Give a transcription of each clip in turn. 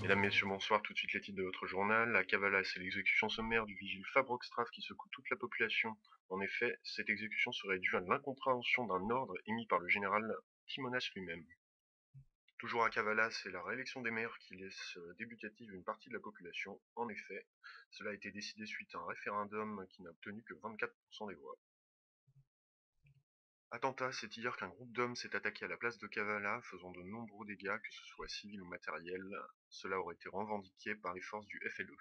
Mesdames, Messieurs, bonsoir. Tout de suite les titres de votre journal. La Kavala, c'est l'exécution sommaire du vigile Fabroxtraf qui secoue toute la population. En effet, cette exécution serait due à l'incompréhension d'un ordre émis par le général Timonas lui-même. Toujours à Kavala, c'est la réélection des maires qui laisse débutative une partie de la population. En effet, cela a été décidé suite à un référendum qui n'a obtenu que 24% des voix. Attentat, c'est hier qu'un groupe d'hommes s'est attaqué à la place de Kavala, faisant de nombreux dégâts, que ce soit civils ou matériels. Cela aurait été revendiqué par les forces du FLE.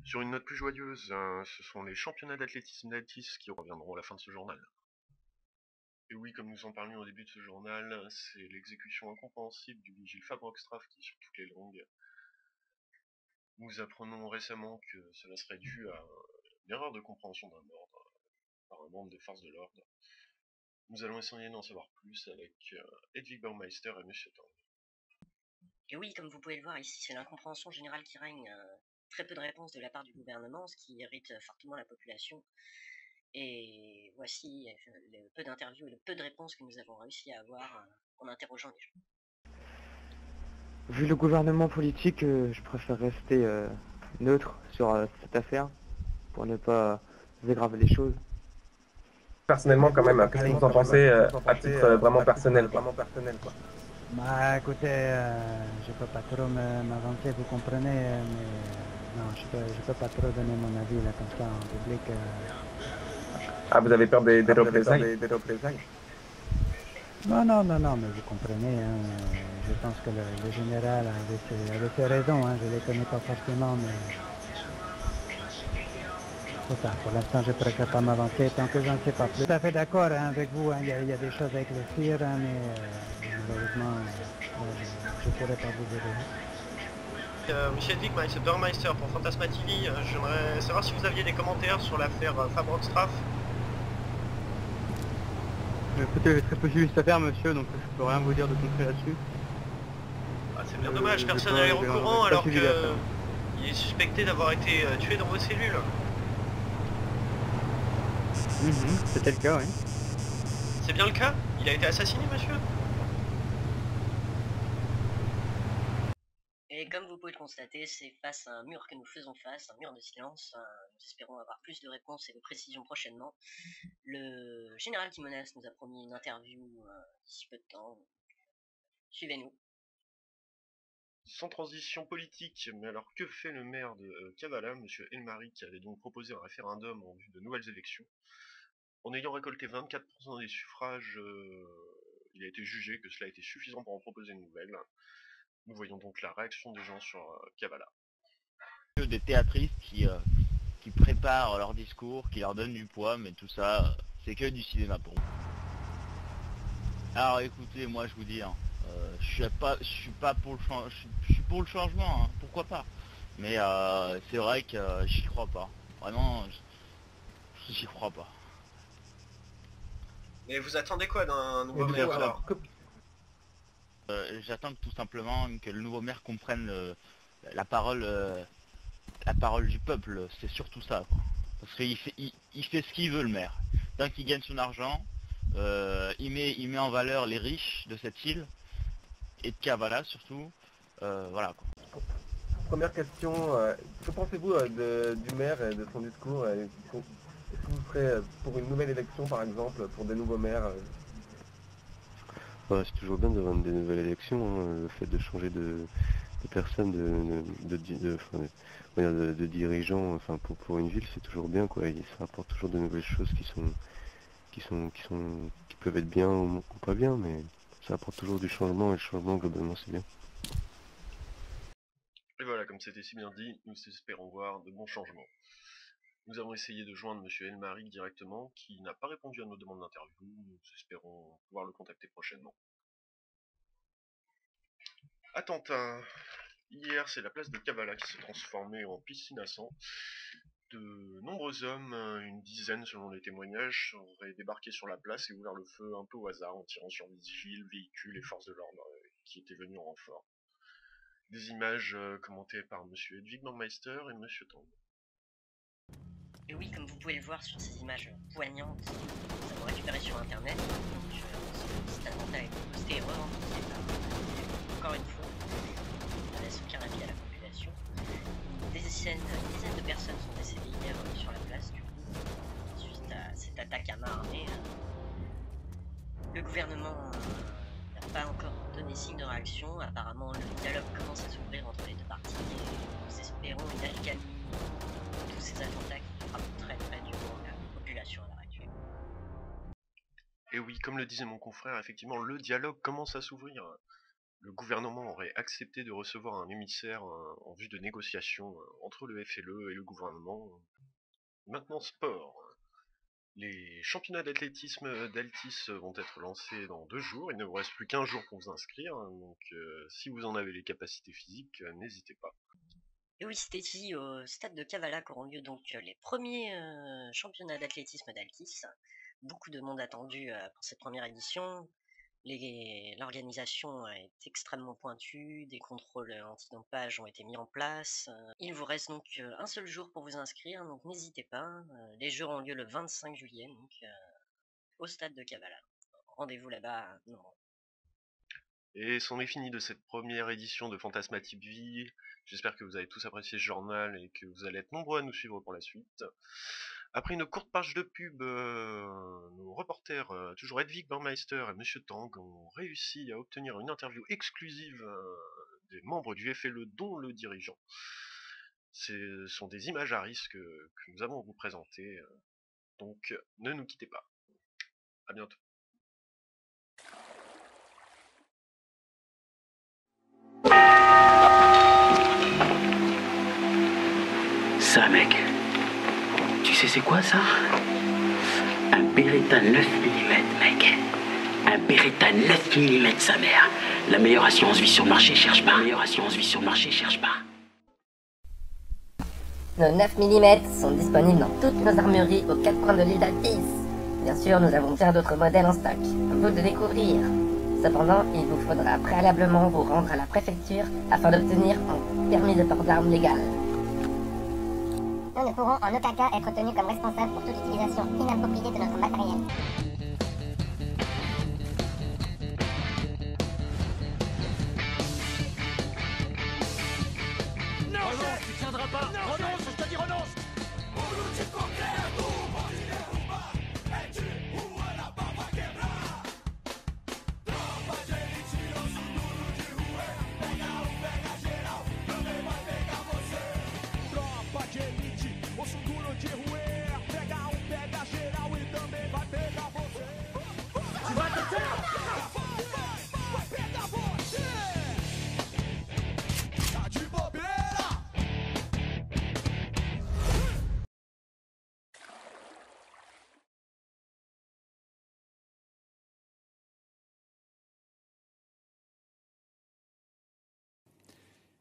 Sur une note plus joyeuse, ce sont les championnats d'athlétisme d'Altis qui reviendront à la fin de ce journal. Et oui, comme nous en parlions au début de ce journal, c'est l'exécution incompréhensible du vigile Fabroxtraf qui est sur toutes les langues. Nous apprenons récemment que cela serait dû à une erreur de compréhension d'un ordre par un membre des forces de l'ordre. Nous allons essayer d'en savoir plus avec Hedwig Baumeister et Monsieur Tang. Et oui, comme vous pouvez le voir ici, c'est l'incompréhension générale qui règne. Très peu de réponses de la part du gouvernement, ce qui irrite fortement la population. Et voici le peu d'interviews et le peu de réponses que nous avons réussi à avoir en interrogeant les gens. Vu le gouvernement politique, je préfère rester neutre sur cette affaire pour ne pas aggraver les choses. Personnellement, quand même, qu'est-ce que vous en pensez à titre vraiment personnel, quoi. Bah écoutez, je peux pas trop m'avancer, vous comprenez, mais non, je peux pas trop donner mon avis là comme ça en public. Ah, vous avez peur des représailles? Non, mais vous comprenez, hein, je pense que le général avait ses raisons, hein, je les connais pas forcément, mais c'est ça, pour l'instant je préfère pas m'avancer tant que j'en sais pas plus. Tout à fait d'accord hein, avec vous, hein, il y a des choses à éclaircir, hein, mais malheureusement, je pourrais pas vous aider. Monsieur Hedwig Baumeister pour Fantasma TV, j'aimerais savoir si vous aviez des commentaires sur l'affaire Fabroxtraf. Écoutez, j'ai très peu suivi cette affaire, monsieur, donc je peux rien vous dire de concret là-dessus. Ah, c'est bien dommage, personne n'est au courant alors qu'il est suspecté d'avoir été tué dans vos cellules. C'était le cas, oui. C'est bien le cas? Il a été assassiné, monsieur? Et comme vous pouvez le constater, c'est face à un mur que nous faisons face, un mur de silence. Nous espérons avoir plus de réponses et de précisions prochainement. Le général Timonas nous a promis une interview d'ici peu de temps. Suivez-nous. Sans transition politique, mais alors que fait le maire de Kavala, Monsieur Elmari, qui avait donc proposé un référendum en vue de nouvelles élections? En ayant récolté 24% des suffrages, il a été jugé que cela était suffisant pour en proposer une nouvelle. Nous voyons donc la réaction des gens sur Kavala. Des théâtristes qui préparent leur discours, qui leur donnent du poids, mais tout ça, c'est que du cinéma pour moi. Alors écoutez, moi je vous dis, hein, je suis pas pour je suis pour le changement, hein, pourquoi pas. Mais c'est vrai que j'y crois pas. Vraiment, j'y crois pas. Mais vous attendez quoi d'un nouveau maire alors? J'attends tout simplement que le nouveau maire comprenne la parole du peuple, c'est surtout ça, quoi. Parce qu'il fait ce qu'il veut, le maire. Tant qu'il gagne son argent, il met en valeur les riches de cette île, et de Kavala surtout, voilà, quoi. Première question, que pensez-vous du maire et de son discours? Est-ce que vous serez pour une nouvelle élection, par exemple, pour des nouveaux maires? C'est toujours bien d'avoir des nouvelles élections, hein. Le fait de changer de personnes, de dirigeants, enfin pour une ville, c'est toujours bien, quoi. Ça apporte toujours de nouvelles choses qui peuvent être bien ou pas bien, mais ça apporte toujours du changement, et le changement globalement c'est bien. Et voilà, comme c'était si bien dit, nous espérons voir de bons changements. Nous avons essayé de joindre Monsieur Elmari directement, qui n'a pas répondu à nos demandes d'interview. Nous espérons pouvoir le contacter prochainement. Attentat. Hier, c'est la place de Kavala qui s'est transformée en piscine à sang. De nombreux hommes, une dizaine selon les témoignages, auraient débarqué sur la place et ouvert le feu un peu au hasard en tirant sur vigiles, véhicules et forces de l'ordre qui étaient venus en renfort. Des images commentées par Monsieur Hedwig Baumeister et Monsieur Tang. Et oui, comme vous pouvez le voir sur ces images poignantes, nous avons récupéré sur internet. Ce petit attentat a été posté et revendiqué par, encore une fois, dizaine de personnes sont décédées hier sur la place, du coup, suite à cette attaque à main armée. Le gouvernement n'a pas encore donné signe de réaction. Apparemment, le dialogue commence à s'ouvrir entre les deux parties et nous espérons une accalmie de tous ces attentats qui frappent très très durement la population à l'heure actuelle. Et oui, comme le disait mon confrère, effectivement, le dialogue commence à s'ouvrir. Le gouvernement aurait accepté de recevoir un émissaire en vue de négociations entre le FLE et le gouvernement. Maintenant, sport. Les championnats d'athlétisme d'Altis vont être lancés dans 2 jours. Il ne vous reste plus qu'1 jour pour vous inscrire, donc si vous en avez les capacités physiques, n'hésitez pas. Et oui, c'était ici au stade de Kavala qu'auront lieu donc les premiers championnats d'athlétisme d'Altis. Beaucoup de monde attendu pour cette première édition. L'organisation est extrêmement pointue, des contrôles antidopage ont été mis en place. Il vous reste donc un seul jour pour vous inscrire, donc n'hésitez pas. Les jeux auront lieu le 25 juillet, donc au stade de Kavala. Rendez-vous là-bas. Non. Et c'en est fini de cette première édition de Fantasmatique Vie. J'espère que vous avez tous apprécié ce journal et que vous allez être nombreux à nous suivre pour la suite. Après une courte page de pub, nos reporters, toujours Hedwig Baumeister et Monsieur Tang, ont réussi à obtenir une interview exclusive des membres du FLE, dont le dirigeant. Ce sont des images à risque que nous avons à vous présenter, donc ne nous quittez pas. À bientôt. Ça, mec, tu sais c'est quoi ça? Un Beretta 9 mm, mec. Un Beretta 9 mm, sa mère. La meilleure assurance vie sur le marché, cherche pas. La meilleure assurance vie sur le marché, cherche pas. Nos 9 mm sont disponibles dans toutes nos armureries aux 4 coins de l'île d'Altis. Bien sûr, nous avons bien d'autres modèles en stock. À vous de découvrir. Cependant, il vous faudra préalablement vous rendre à la préfecture afin d'obtenir un permis de port d'armes légal. Nous ne pourrons en aucun cas être tenus comme responsables pour toute utilisation inappropriée de notre matériel. Non, renonce, tu tiendras pas. Non, renonce, je te dis renonce.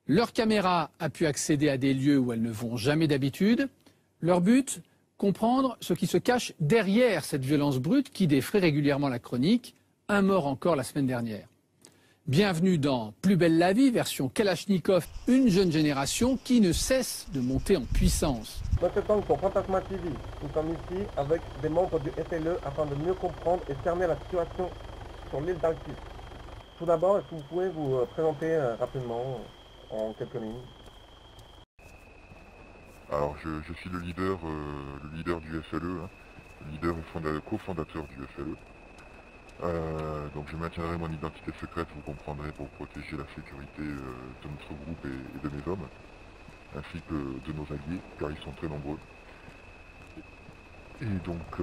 Leur caméra a pu accéder à des lieux où elles ne vont jamais d'habitude. Leur but, comprendre ce qui se cache derrière cette violence brute qui défraie régulièrement la chronique. Un mort encore la semaine dernière. Bienvenue dans Plus belle la vie, version Kalachnikov, une jeune génération qui ne cesse de monter en puissance. Monsieur Tang pour Fantasma TV, nous sommes ici avec des membres du FLE afin de mieux comprendre et cerner la situation sur l'île d'Altis. Tout d'abord, est-ce que vous pouvez vous présenter rapidement en quelques lignes? Alors je suis le leader du FLE, hein, le leader et cofondateur du FLE. Donc je maintiendrai mon identité secrète, vous comprendrez, pour protéger la sécurité de notre groupe et de mes hommes, ainsi que de nos alliés, car ils sont très nombreux. Et donc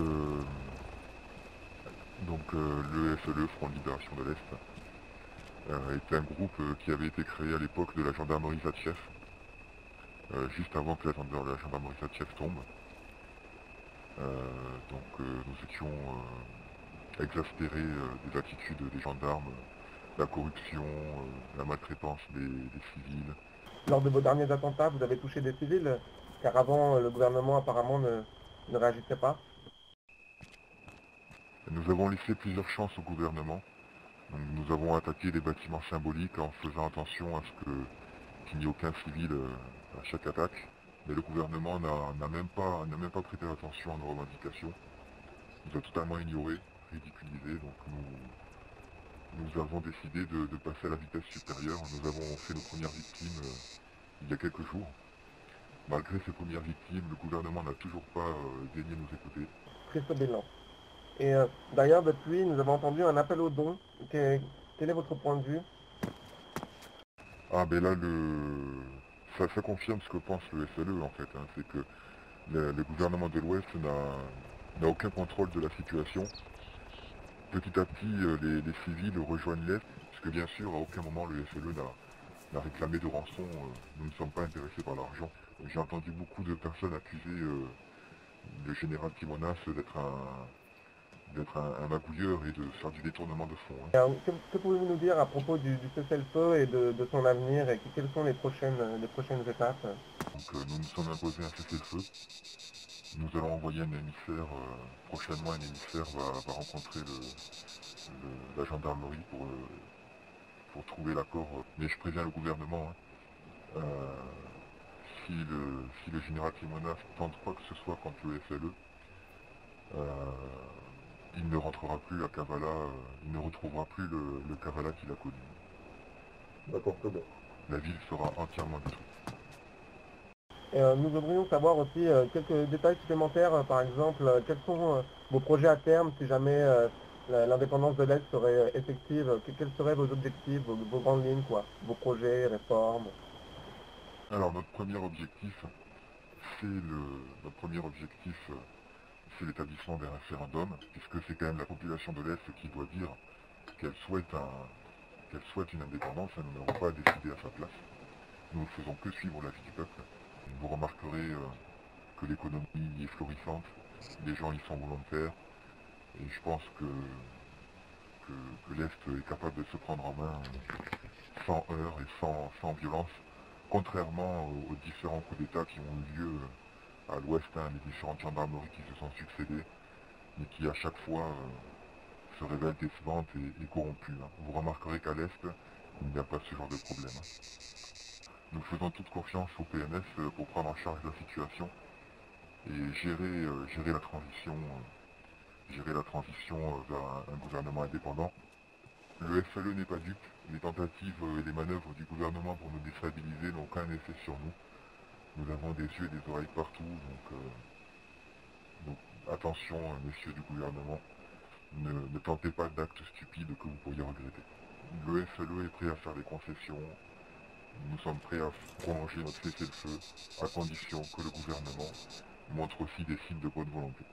le FLE, Front de Libération de l'Est, est un groupe qui avait été créé à l'époque de la gendarmerie Zatchev, juste avant que la gendarmerie Zatchev tombe. Nous étions exaspérés des attitudes des gendarmes, la corruption, la maltraitance des civils. Lors de vos derniers attentats, vous avez touché des civils, car avant le gouvernement apparemment ne réagissait pas. Nous avons laissé plusieurs chances au gouvernement. Donc, nous avons attaqué des bâtiments symboliques en faisant attention à ce qu'il n'y ait aucun civil à chaque attaque. Mais le gouvernement n'a même pas prêté attention à nos revendications. Il nous a totalement ignorés, ridiculisés. Donc nous avons décidé de passer à la vitesse supérieure. Nous avons fait nos premières victimes il y a quelques jours. Malgré ces premières victimes, le gouvernement n'a toujours pas daigné nous écouter. Triste bilan. Et d'ailleurs, depuis, nous avons entendu un appel aux dons. Quel est votre point de vue? Ah ben là, ça confirme ce que pense le SLE en fait, hein. C'est que le gouvernement de l'Ouest n'a aucun contrôle de la situation. Petit à petit, les civils rejoignent l'Est, parce que bien sûr, à aucun moment le SLE n'a réclamé de rançon. Nous ne sommes pas intéressés par l'argent. J'ai entendu beaucoup de personnes accuser le général Timonas d'être un magouilleur et de faire du détournement de fonds. Hein. Que pouvez-vous nous dire à propos du cessez-le-feu et de son avenir et quelles sont les prochaines étapes? Donc nous nous sommes imposés un cessez-le-feu. Nous allons envoyer un émissaire, prochainement un émissaire va rencontrer la gendarmerie pour trouver l'accord. Mais je préviens le gouvernement, hein, si le général Timonas tente quoi que ce soit contre le FLE, il ne rentrera plus à Kavala, il ne retrouvera plus le Kavala qu'il a connu. D'accord, très bien. La ville sera entièrement détruite. Nous voudrions savoir aussi quelques détails supplémentaires, par exemple, quels sont vos projets à terme si jamais l'indépendance de l'Est serait effective, quels seraient vos objectifs, vos grandes lignes, quoi, vos projets, réformes? Alors notre premier objectif, c'est l'établissement d'un référendum, puisque c'est quand même la population de l'Est qui doit dire qu'elle souhaite une indépendance, et nous n'avons pas à décider à sa place. Nous ne faisons que suivre l'avis du peuple. Vous remarquerez que l'économie est florissante, les gens y sont volontaires, et je pense que l'Est est capable de se prendre en main sans heurts et sans violence, contrairement aux différents coups d'État qui ont eu lieu à l'Ouest, hein, les différentes gendarmeries qui se sont succédées, mais qui à chaque fois se révèlent décevantes et corrompues. Hein. Vous remarquerez qu'à l'Est, il n'y a pas ce genre de problème. Hein. Nous faisons toute confiance au PNS pour prendre en charge la situation et gérer la transition vers un gouvernement indépendant. Le FLE n'est pas dupe, les tentatives et les manœuvres du gouvernement pour nous déstabiliser n'ont aucun effet sur nous. Nous avons des yeux et des oreilles partout, donc attention, messieurs du gouvernement, ne tentez pas d'actes stupides que vous pourriez regretter. Le FLE est prêt à faire des concessions, nous sommes prêts à prolonger notre cessez-le-feu, à condition que le gouvernement montre aussi des signes de bonne volonté.